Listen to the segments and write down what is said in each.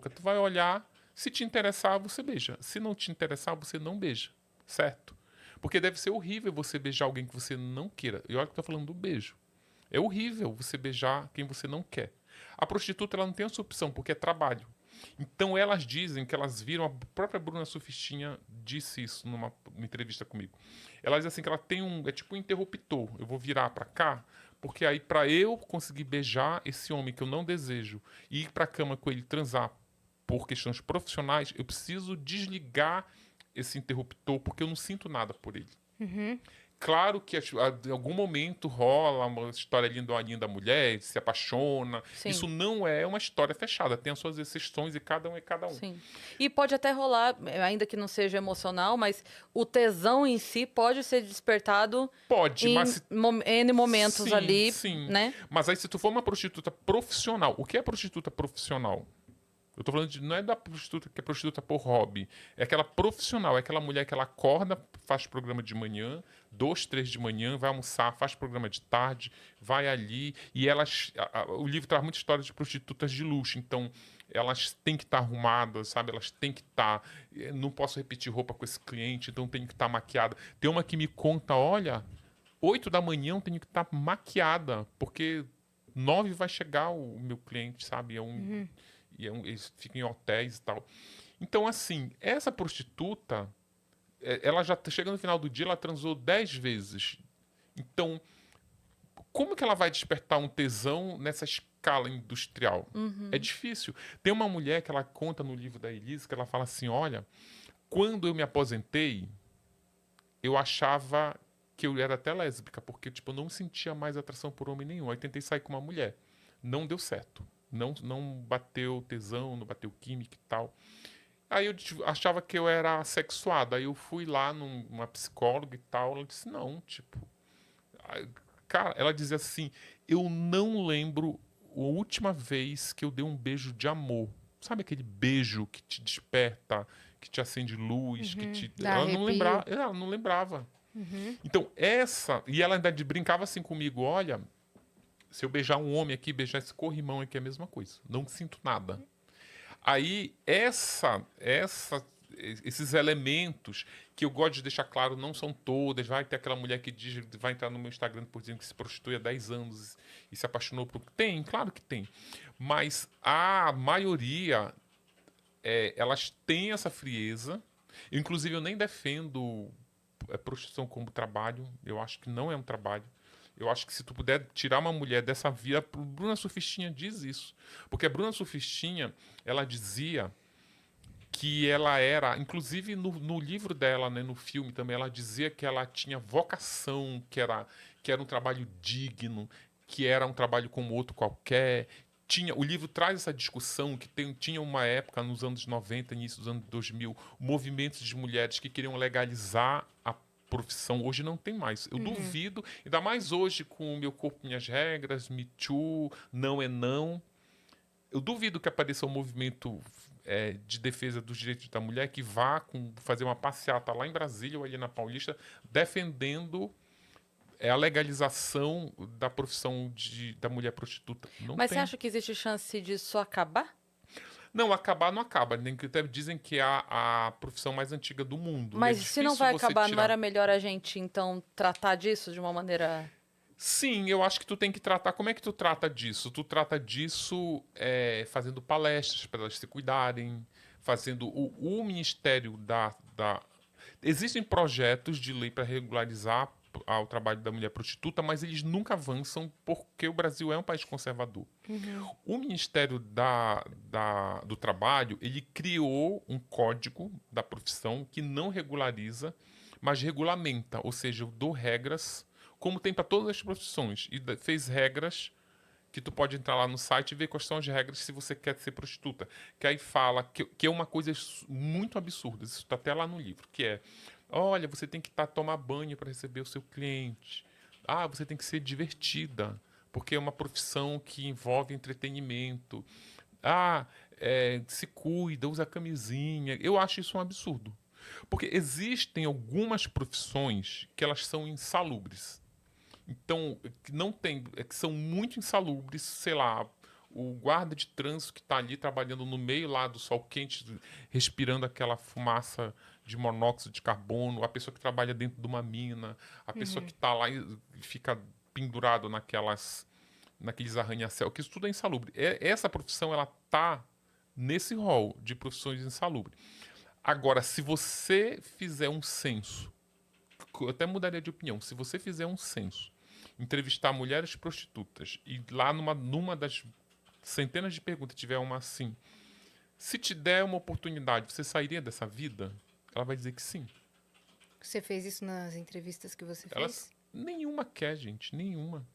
Tu vai olhar, se te interessar, você beija. Se não te interessar, você não beija. Certo? Porque deve ser horrível você beijar alguém que você não queira. E olha que eu tô falando do beijo. É horrível você beijar quem você não quer. A prostituta ela não tem essa opção, porque é trabalho. Então elas dizem que elas viram, a própria Bruna Surfistinha disse isso numa entrevista comigo. Ela diz assim que ela tem é tipo um interruptor. Eu vou virar pra cá, porque aí pra eu conseguir beijar esse homem que eu não desejo e ir pra cama com ele transar por questões profissionais, eu preciso desligar esse interruptor porque eu não sinto nada por ele. Claro que em algum momento rola uma história linda da mulher, se apaixona. Isso Sim. não é uma história fechada, tem as suas exceções e cada um é cada um. Sim. E pode até rolar, ainda que não seja emocional, mas o tesão em si pode ser despertado Pode, em mas N momentos sim, ali, sim. né? Mas aí se tu for uma prostituta profissional, o que é prostituta profissional? Eu tô falando de, não é da prostituta que é prostituta por hobby. É aquela profissional, é aquela mulher que ela acorda, faz programa de manhã, 2, 3 de manhã, vai almoçar, faz programa de tarde, vai ali. E elas. O livro traz muita história de prostitutas de luxo. Então, elas têm que estar arrumadas, sabe? Elas têm que estar. Não posso repetir roupa com esse cliente, então tem que estar maquiada. Tem uma que me conta: olha, 8 da manhã eu tenho que estar maquiada, porque 9 vai chegar o meu cliente, sabe? Eles ficam em hotéis e tal. Então, assim, essa prostituta, ela já chega no final do dia, ela transou 10 vezes. Então, como que ela vai despertar um tesão nessa escala industrial? É difícil. Tem uma mulher que ela conta no livro da Elise, que ela fala assim, olha, quando eu me aposentei, eu achava que eu era até lésbica, porque tipo, eu não sentia mais atração por homem nenhum. Aí tentei sair com uma mulher. Não deu certo. Não bateu tesão, não bateu química e tal. Aí eu achava que eu era sexuado. Aí eu fui lá numa psicóloga e tal. Ela disse, não, tipo. Cara, ela dizia assim: eu não lembro a última vez que eu dei um beijo de amor. Sabe aquele beijo que te desperta, que te acende luz, que te. Dá arrepio. Ela não lembrava. Então, essa. E ela ainda brincava assim comigo: olha, se eu beijar um homem aqui, beijar esse corrimão aqui é a mesma coisa. Não sinto nada. Aí, esses elementos que eu gosto de deixar claro, não são todas. Vai ter aquela mulher que diz, vai entrar no meu Instagram por dizendo que se prostitui há 10 anos e se apaixonou por. Tem, claro que tem. Mas a maioria, elas têm essa frieza. Inclusive, eu nem defendo prostituição como trabalho. Eu acho que não é um trabalho. Eu acho que se tu puder tirar uma mulher dessa vida, a Bruna Surfistinha diz isso. Porque a Bruna Surfistinha, ela dizia que ela era, inclusive no livro dela, né, no filme também, ela dizia que ela tinha vocação, que era um trabalho digno, que era um trabalho como outro qualquer. O livro traz essa discussão que tinha uma época, nos anos 90, início dos anos 2000, movimentos de mulheres que queriam legalizar a profissão. Hoje não tem mais. Eu duvido, ainda mais hoje com o Meu Corpo, Minhas Regras, Me Too, Não é Não. Eu duvido que apareça um movimento de defesa dos direitos da mulher que vá fazer uma passeata lá em Brasília ou ali na Paulista defendendo a legalização da profissão da mulher prostituta. Não Mas você tem. acha que existe chance disso acabar? Não, acabar não acaba. Até dizem que é a profissão mais antiga do mundo. E é Mas se não difícil vai você acabar, não tirar. era melhor a gente então tratar disso de uma maneira. Sim, eu acho que tu tem que tratar. Como é que tu trata disso? Tu trata disso fazendo palestras para elas se cuidarem, fazendo o Ministério da. Existem projetos de lei para regularizar o trabalho da mulher prostituta, mas eles nunca avançam porque o Brasil é um país conservador. O Ministério do Trabalho ele criou um código da profissão que não regulariza, mas regulamenta, ou seja, eu dou regras como tem para todas as profissões, e fez regras que tu pode entrar lá no site e ver quais são as regras se você quer ser prostituta. Que aí fala que é uma coisa muito absurda, isso está até lá no livro, que é, olha, você tem que tomar banho para receber o seu cliente. Ah, você tem que ser divertida, porque é uma profissão que envolve entretenimento. Ah, se cuida, usa camisinha. Eu acho isso um absurdo. Porque existem algumas profissões que elas são insalubres. Então, que não tem, que são muito insalubres, sei lá, o guarda de trânsito que está ali trabalhando no meio lá do sol quente, respirando aquela fumaça de monóxido de carbono, a pessoa que trabalha dentro de uma mina, a pessoa que está lá e fica pendurado naqueles arranha-céu, que isso tudo é insalubre. Essa profissão, ela está nesse rol de profissões insalubres. Agora, se você fizer um censo, eu até mudaria de opinião, se você fizer um censo, entrevistar mulheres prostitutas e lá numa das centenas de perguntas tiver uma assim, se te der uma oportunidade, você sairia dessa vida? Ela vai dizer que sim. Você fez isso nas entrevistas que você Elas, fez? nenhuma quer, gente, nenhuma.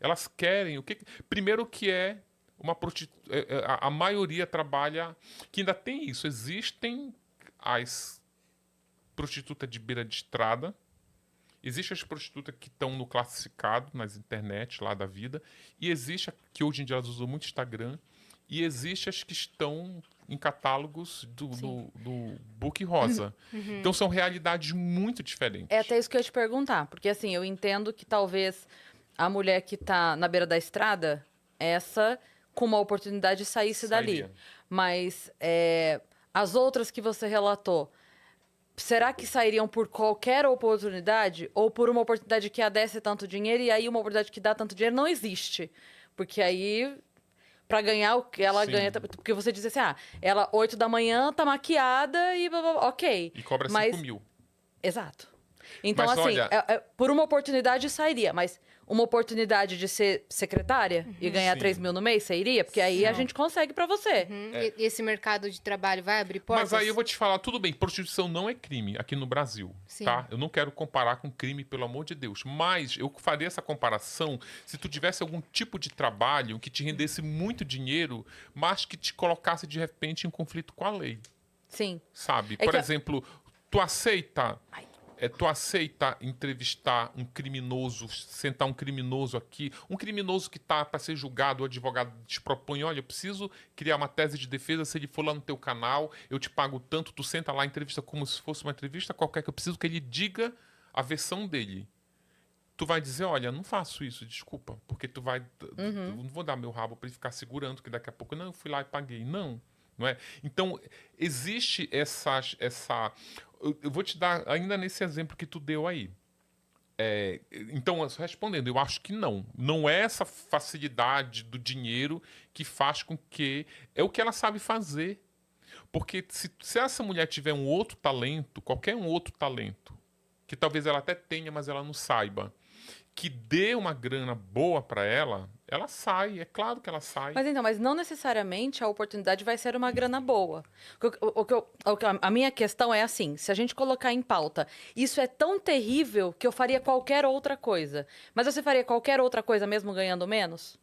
Elas querem o que? Primeiro que é uma prostituta, a maioria trabalha, que ainda tem isso, existem as prostitutas de beira de estrada, existem as prostitutas que estão no classificado, nas internet lá da vida, e existe a, que hoje em dia elas usam muito Instagram, e existe as que estão em catálogos do Book Rosa. Então são realidades muito diferentes. É até isso que eu ia te perguntar, porque assim, eu entendo que talvez a mulher que tá na beira da estrada, essa com uma oportunidade saísse Sairia. dali. Mas as outras que você relatou, será que sairiam por qualquer oportunidade? Ou por uma oportunidade que a desse tanto dinheiro, e aí uma oportunidade que dá tanto dinheiro não existe? Porque aí, pra ganhar o que ela Sim. ganha... Porque você diz assim, ela 8 da manhã tá maquiada e blá, blá, blá, ok. E cobra Mas 5 mil. Exato. Então, Mas assim, olha- por uma oportunidade sairia, mas uma oportunidade de ser secretária e ganhar Sim. 3 mil no mês, você iria? Porque aí a Não. gente consegue pra você. E esse mercado de trabalho vai abrir portas? Mas aí eu vou te falar, tudo bem, prostituição não é crime aqui no Brasil, Sim. tá? Eu não quero comparar com crime, pelo amor de Deus. Mas eu faria essa comparação se tu tivesse algum tipo de trabalho que te rendesse muito dinheiro, mas que te colocasse, de repente, em conflito com a lei, Sim. sabe? É Por que- exemplo, tu aceita... tu aceita entrevistar um criminoso, sentar um criminoso aqui, um criminoso que está para ser julgado, o advogado te propõe, olha, eu preciso criar uma tese de defesa, se ele for lá no teu canal, eu te pago tanto, tu senta lá, entrevista como se fosse uma entrevista qualquer, que eu preciso que ele diga a versão dele. Tu vai dizer, olha, não faço isso, desculpa, porque tu vai... Eu não vou dar meu rabo para ele ficar segurando, que daqui a pouco, não, eu fui lá e paguei. Não é? Então, existe essa... Eu vou te dar, ainda nesse exemplo que tu deu aí. Então, respondendo, eu acho que não. Não é essa facilidade do dinheiro que faz com que... É o que ela sabe fazer. Porque se essa mulher tiver um outro talento, qualquer um outro talento, que talvez ela até tenha, mas ela não saiba, que dê uma grana boa para ela, ela sai. É claro que ela sai. Mas não necessariamente a oportunidade vai ser uma grana boa. A minha questão é assim, se a gente colocar em pauta, isso é tão terrível que eu faria qualquer outra coisa. Mas você faria qualquer outra coisa mesmo ganhando menos?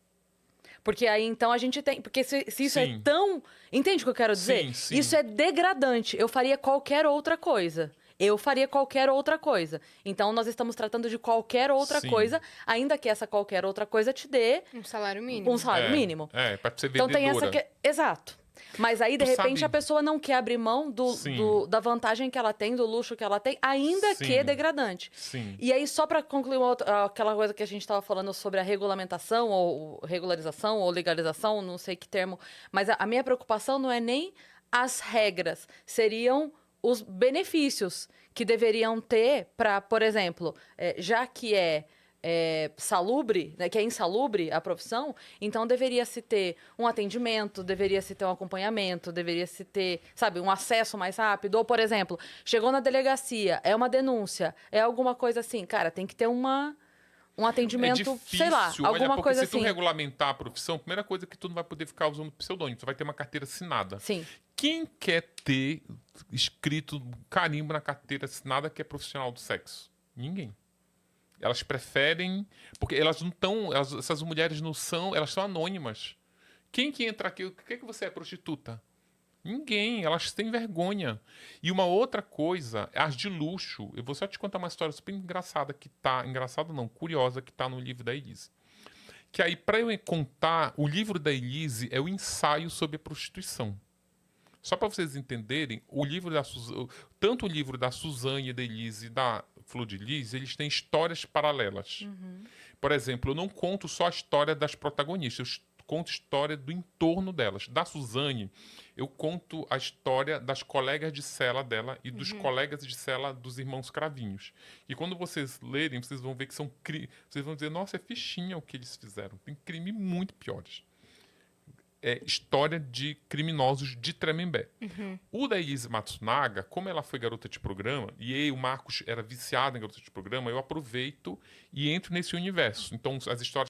Porque aí então a gente tem... Porque se isso é Sim. tão... Entende o que eu quero dizer? Sim, sim. Isso é degradante. Eu faria qualquer outra coisa. Eu faria qualquer outra coisa. Então, nós estamos tratando de qualquer outra Sim. coisa, ainda que essa qualquer outra coisa te dê Um salário mínimo. um salário mínimo. Para ser Então tem vendedora. essa exato. Mas aí, de Tu repente, sabe- a pessoa não quer abrir mão Sim. da vantagem que ela tem, do luxo que ela tem, ainda Sim. que é degradante. Sim. E aí, só para concluir aquela coisa que a gente estava falando sobre a regulamentação, ou regularização, ou legalização, não sei que termo, mas a minha preocupação não é nem as regras, seriam os benefícios que deveriam ter para, por exemplo, já que salubre, né, que é insalubre a profissão, então deveria-se ter um atendimento, deveria-se ter um acompanhamento, deveria-se ter, sabe, um acesso mais rápido. Ou, por exemplo, chegou na delegacia, é uma denúncia, é alguma coisa assim, cara, tem que ter um atendimento, sei lá, Olha, alguma porque coisa se tu assim. regulamentar a profissão, a primeira coisa é que tu não vai poder ficar usando pseudônimo, tu vai ter uma carteira assinada. Sim. Quem quer ter escrito carimbo na carteira assinada que é profissional do sexo? Ninguém. Elas preferem... Porque elas não estão... Essas mulheres não são... Elas são anônimas. Quem que entra aqui... O que você é, prostituta? Ninguém. Elas têm vergonha. E uma outra coisa, as de luxo. Eu vou só te contar uma história super engraçada que tá... Engraçada não, curiosa, que tá no livro da Elise. Que aí, para eu contar... O livro da Elise é o ensaio sobre a prostituição. Só para vocês entenderem, o livro da tanto o livro da Suzane, da Elise e da Flor de Lis, eles têm histórias paralelas. Por exemplo, eu não conto só a história das protagonistas, eu conto história do entorno delas. Da Suzane, eu conto a história das colegas de cela dela e dos colegas de cela dos irmãos Cravinhos. E quando vocês lerem, vocês vão ver que são vocês vão dizer, nossa, é fichinha o que eles fizeram. Tem crime muito piores. É história de criminosos de Tremembé. O da Izzy Matsunaga, como ela foi garota de programa, e o Marcos era viciado em garota de programa, eu aproveito e entro nesse universo. Então, as histórias